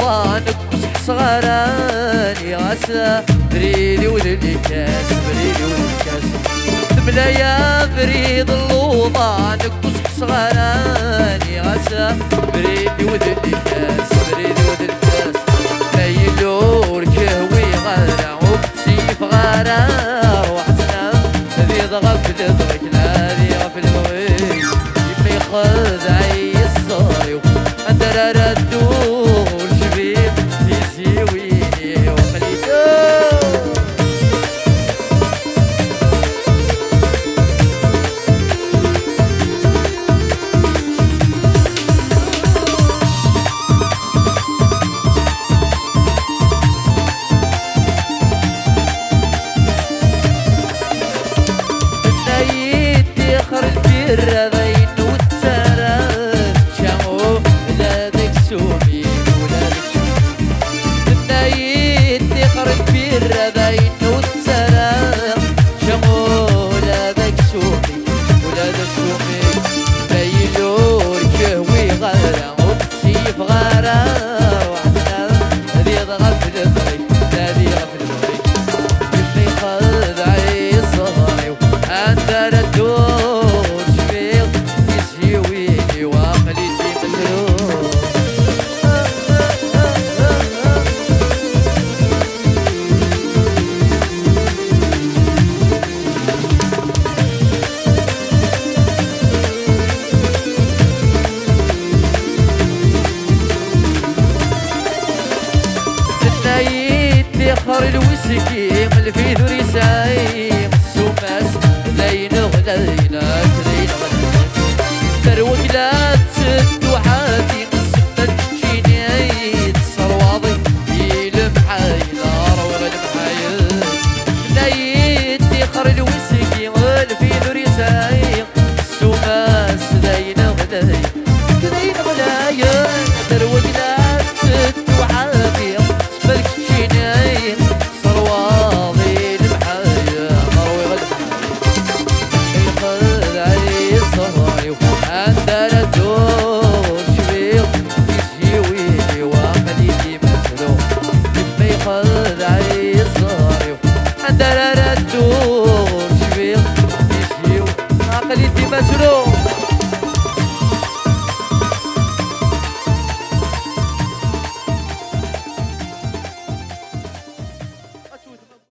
اللوضة نكس صغاراني غاسا بريدي ولدي كاس بريدي ولدي كاس تملا يا بريد اللوضة نكس صغاراني غاسا بريدي ولدي كاس بريدي ولدي كاس مايلور كهوي غارة وبتسيف غارة وعسنا ذي ضغف لضغك لا ذي غفل الغوي يمي خذ